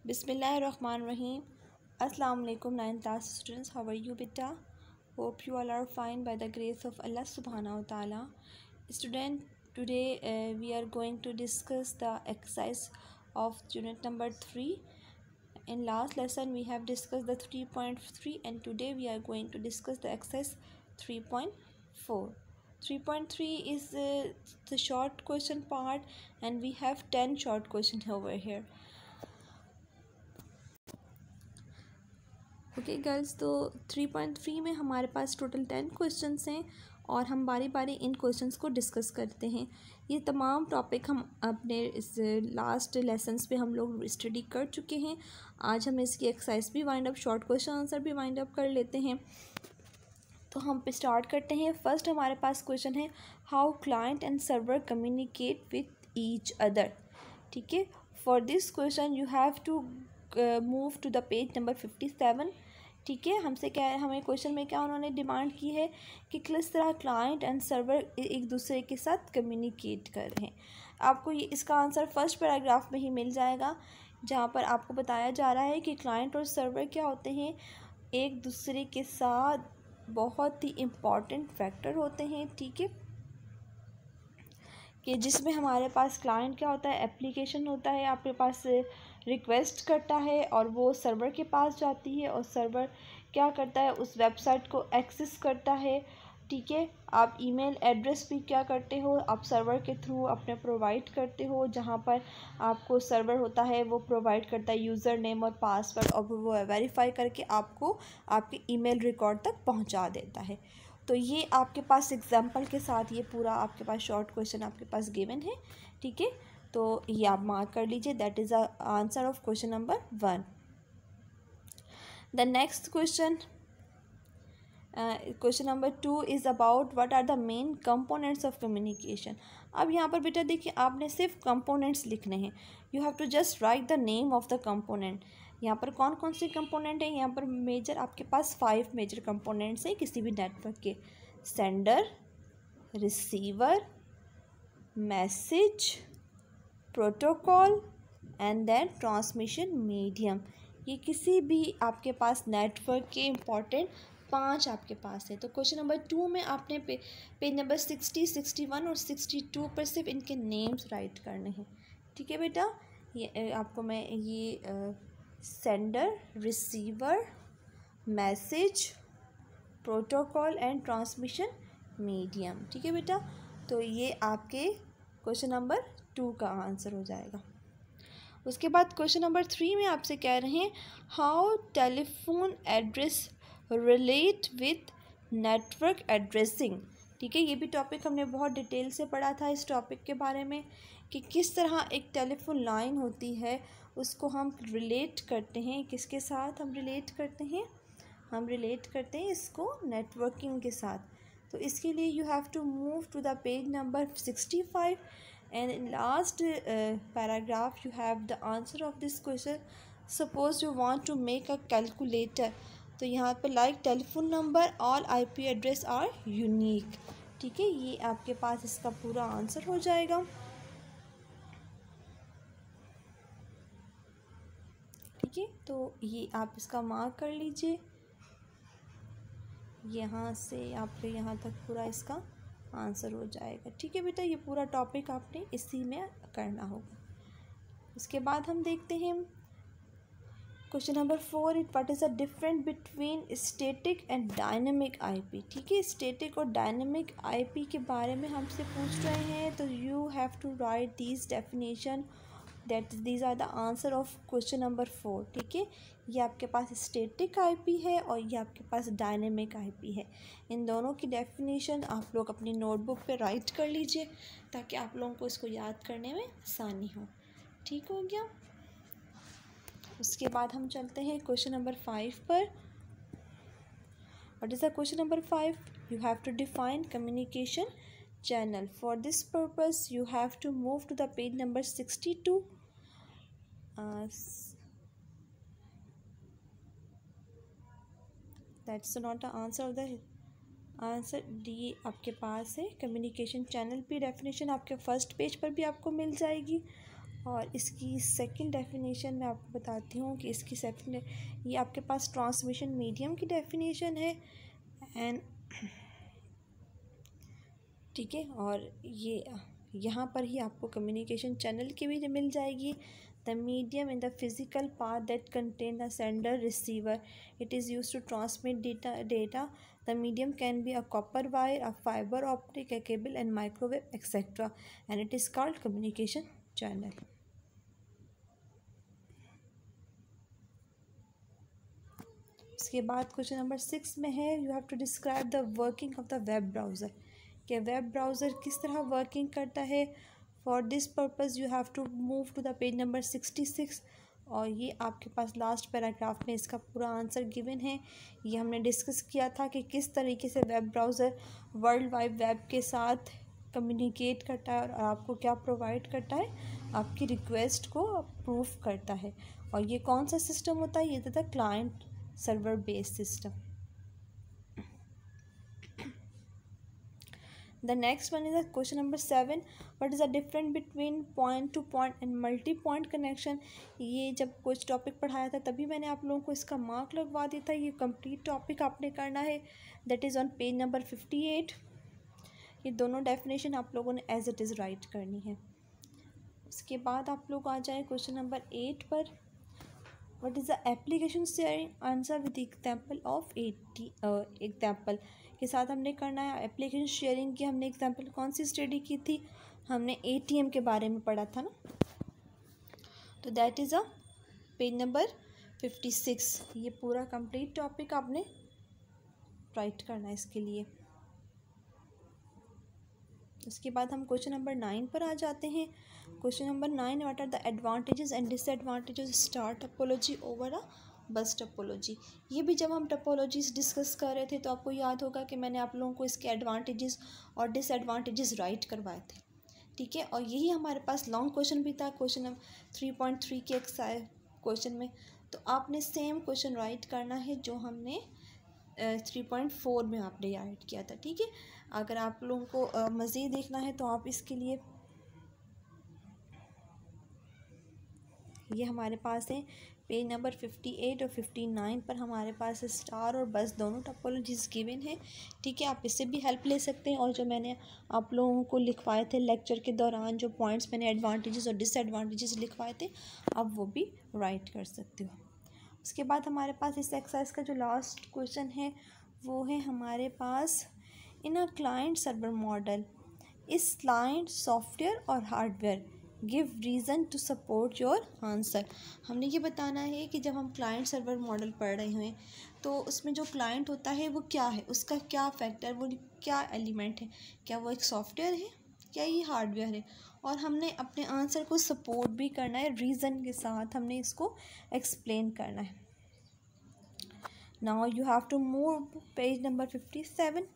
Bismillahirrahmanirrahim. Assalamu alaikum 9th class students. How are you beta? Hope you all are fine by the grace of Allah subhanahu wa ta'ala. Student, today we are going to discuss the exercise of unit number 3. In last lesson we have discussed the 3.3 and today we are going to discuss the exercise 3.4. 3.3 is the short question part and we have 10 short questions over here. Okay girls, तो 3.3 में हमारे पास total 10 questions हैं और हम बारी बारी इन questions को discuss करते हैं। ये तमाम टॉपिक हम अपने इस लास्ट लेसन्स पे हम लोग स्टडी कर चुके हैं। आज हम इसकी एक्सरसाइज भी wind up, short question answer भी वाइंड अप कर लेते हैं। तो हम स्टार्ट करते हैं। फर्स्ट हमारे पास क्वेश्चन है, how client and server communicate with each other. ठीक है, for this question you have to move to the page number 57। ठीक है, हमसे क्या है, हमें क्वेश्चन में क्या उन्होंने डिमांड की है कि किस तरह क्लाइंट एंड सर्वर एक दूसरे के साथ कम्युनिकेट कर रहे हैं। आपको ये इसका आंसर फर्स्ट पैराग्राफ में ही मिल जाएगा, जहाँ पर आपको बताया जा रहा है कि क्लाइंट और सर्वर क्या होते हैं, एक दूसरे के साथ बहुत ही इम्पॉर्टेंट फैक्टर होते हैं। ठीक है, कि जिसमें हमारे पास क्लाइंट क्या होता है, एप्लीकेशन होता है, आपके पास रिक्वेस्ट करता है और वो सर्वर के पास जाती है और सर्वर क्या करता है, उस वेबसाइट को एक्सेस करता है। ठीक है, आप ईमेल एड्रेस भी क्या करते हो, आप सर्वर के थ्रू अपने प्रोवाइड करते हो, जहाँ पर आपको सर्वर होता है वो प्रोवाइड करता है यूज़र नेम और पासवर्ड और वो वेरीफाई करके आपको आपके ईमेल रिकॉर्ड तक पहुँचा देता है। तो ये आपके पास एग्जाम्पल के साथ ये पूरा आपके पास शॉर्ट क्वेश्चन आपके पास गिवन है। ठीक है, तो ये आप मार्क कर लीजिए, that is the answer of question number 1। The next question, question number 2 is about what are the main components of communication. अब यहाँ पर बेटा देखिए, आपने सिर्फ कंपोनेंट्स लिखने हैं। You have to just write the name of the component. यहाँ पर कौन कौन से कंपोनेंट हैं, यहाँ पर मेजर आपके पास 5 मेजर कंपोनेंट्स हैं किसी भी नेटवर्क के। Sender, receiver, message, protocol and then transmission medium. ये किसी भी आपके पास नेटवर्क के इम्पॉर्टेंट 5 आपके पास है। तो क्वेश्चन नंबर 2 में आपने पेज नंबर 60, 61 और 62 पर सिर्फ इनके नेम्स राइट करने हैं। ठीक है बेटा, ये आपको मैं ये sender, receiver, message, protocol and transmission medium. ठीक है बेटा, तो ये आपके क्वेश्चन नंबर 2 का आंसर हो जाएगा। उसके बाद क्वेश्चन नंबर 3 में आपसे कह रहे हैं, how telephone address relate with network addressing. ठीक है, ये भी टॉपिक हमने बहुत डिटेल से पढ़ा था इस टॉपिक के बारे में कि किस तरह एक टेलीफोन लाइन होती है उसको हम रिलेट करते हैं, किसके साथ हम रिलेट करते हैं, हम रिलेट करते हैं इसको नेटवर्किंग के साथ। तो इसके लिए you have to move to the page number 65 and in last paragraph you have the answer of this question. Suppose you want to make a calculator, तो यहाँ पर like telephone number all IP address are unique. ठीक है, ये आपके पास इसका पूरा answer हो जाएगा। ठीक है, तो ये आप इसका मार्क कर लीजिए, यहाँ से आपके यहाँ तक पूरा इसका आंसर हो जाएगा। ठीक है बेटा, ये पूरा टॉपिक आपने इसी में करना होगा। उसके बाद हम देखते हैं question number 4, what is the difference between static and dynamic IP। ठीक है, स्टैटिक और डायनेमिक IP के बारे में हमसे पूछ रहे हैं, तो you have to write these definition, that these are the answer of question number 4। ठीक है, ये आपके पास स्टैटिक IP है और ये आपके पास डायनेमिक IP है। इन दोनों की डेफिनेशन आप लोग अपनी नोटबुक पे राइट कर लीजिए ताकि आप लोगों को इसको याद करने में आसानी हो। ठीक हो गया। उसके बाद हम चलते हैं क्वेश्चन नंबर 5 पर। What is the question number 5? You have to define communication channel. For this purpose you have to move to the page number 62. That's not the answer of the answer D आपके पास है। Communication channel की definition आपके first page पर भी आपको मिल जाएगी और इसकी सेकंड डेफिनेशन मैं आपको बताती हूँ कि इसकी सेकंड, ये आपके पास ट्रांसमिशन मीडियम की डेफिनेशन है एंड ठीक है, और ये यहाँ पर ही आपको कम्युनिकेशन चैनल की भी मिल जाएगी। The medium in the physical part that contain the sender receiver, it is use to transmit data. The medium can be a copper wire, a fibre optic, a cable and microwave etcetera, and it is called communication channel. उसके बाद question number 6 में है, you have to describe the working of the web browser, कि web browser किस तरह working करता है। For this purpose you have to move to the page number 66, और ये आपके पास लास्ट पैराग्राफ में इसका पूरा आंसर गिवन है। ये हमने डिस्कस किया था कि किस तरीके से web browser world wide web के साथ कम्युनिकेट करता है और आपको क्या प्रोवाइड करता है, आपकी रिक्वेस्ट को अप्रूव करता है। और ये कौन सा सिस्टम होता है, ये होता है client server based system. The next one is the question number 7. What is the difference between point to point and multi point connection? ये जब कुछ टॉपिक पढ़ाया था तभी मैंने आप लोगों को इसका मार्क लगवा दिया था। ये कंप्लीट टॉपिक आपने करना है, that is on page number 58। ये दोनों डेफिनेशन आप लोगों ने एज इट इज़ राइट करनी है। उसके बाद आप लोग आ जाए क्वेश्चन नंबर 8 पर। What is the application sharing? Answer with example of 80 example के साथ हमने करना है। एप्लीकेशन शेयरिंग की हमने एग्जाम्पल कौन सी स्टडी की थी, हमने ATM के बारे में पढ़ा था ना, तो that is a page number 56। ये पूरा कंप्लीट टॉपिक आपने राइट करना है इसके लिए। उसके बाद हम क्वेश्चन नंबर 9 पर आ जाते हैं। Question number 9, what are the advantages and disadvantages star topology over a bus topology. ये भी जब हम टोपोलॉजीज डिस्कस कर रहे थे तो आपको याद होगा कि मैंने आप लोगों को इसके एडवांटेजेस और डिसएडवांटेजेस राइट करवाए थे, ठीक है। और यही हमारे पास लॉन्ग क्वेश्चन भी था क्वेश्चन नंबर 3.3 के एक्सरसाइज क्वेश्चन में। तो आपने सेम क्वेश्चन राइट करना है जो हमने 3.4 में आपने राइट किया था, ठीक है। अगर आप लोगों को मज़ीद देखना है तो आप इसके लिए ये हमारे पास है पेज नंबर 58 और 59 पर हमारे पास स्टार और बस दोनों टोपोलॉजीज गिवन है, ठीक है। आप इससे भी हेल्प ले सकते हैं, और जो मैंने आप लोगों को लिखवाए थे लेक्चर के दौरान, जो पॉइंट्स मैंने एडवांटेजेस और डिसएडवांटेजेस लिखवाए थे, आप वो भी राइट कर सकते हो। उसके बाद हमारे पास इस एक्सरसाइज का जो लास्ट क्वेश्चन है वो है हमारे पास, in a client server model इस क्लाइंट सॉफ्टवेयर और hardware give reason to support your answer. हमने ये बताना है कि जब हम क्लाइंट सर्वर मॉडल पढ़ रहे हैं तो उसमें जो क्लाइंट होता है वो क्या है, उसका क्या फैक्टर, वो क्या एलिमेंट है, क्या वो एक सॉफ्टवेयर है, क्या ये हार्डवेयर है, और हमने अपने आंसर को सपोर्ट भी करना है, रीज़न के साथ हमने इसको एक्सप्लेन करना है। Now you have to move page number 57,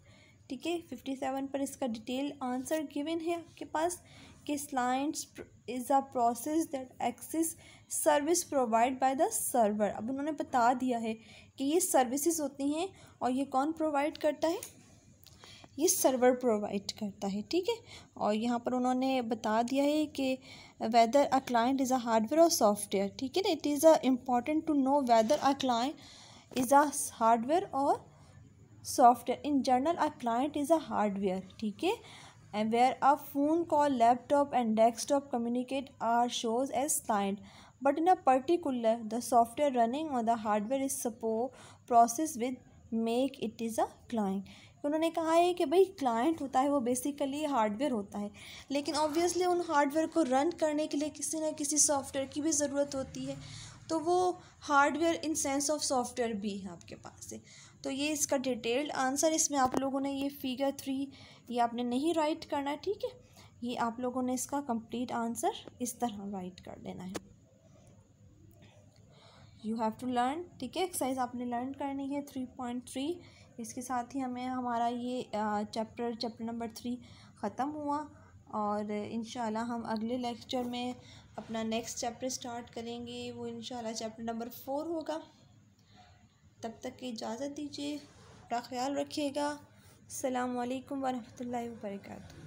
ठीक है। 57 पर इसका डिटेल आंसर गिवन है आपके पास कि clients is a process that access service provide by the server. अब उन्होंने बता दिया है कि ये सर्विसेज होती हैं और ये कौन प्रोवाइड करता है, ये सर्वर प्रोवाइड करता है, ठीक है। और यहाँ पर उन्होंने बता दिया है कि whether a client is a hardware और सॉफ्टवेयर, ठीक है ना। It is a important to know whether a client is a hardware और software. In general a client is a hardware, ठीक है, and where a phone call, laptop and desktop communicate are shows as client, but in a particular the software running on the hardware is support process with make it is a client। उन्होंने कहा है कि भाई client होता है वो basically hardware होता है, लेकिन ऑब्वियसली उन हार्डवेयर को रन करने के लिए किसी न किसी सॉफ्टवेयर की भी ज़रूरत होती है, तो वो hardware in sense of software भी है आपके पास है। तो ये इसका डिटेल्ड आंसर, इसमें आप लोगों ने ये फिगर 3 ये आपने नहीं राइट करना है, ठीक है। ये आप लोगों ने इसका कंप्लीट आंसर इस तरह राइट कर देना है। यू हैव टू लर्न, ठीक है। एक्सरसाइज आपने लर्न करनी है 3.3। इसके साथ ही हमें हमारा ये चैप्टर नंबर 3 ख़त्म हुआ, और इंशाल्लाह हम अगले लेक्चर में अपना नेक्स्ट चैप्टर स्टार्ट करेंगे, वो इंशाल्लाह चैप्टर नंबर 4 होगा। तब तक की इजाज़त दीजिए, अपना ख्याल रखिएगा। अस्सलामु अलैकुम वरहमतुल्लाहि वबरकातुहू।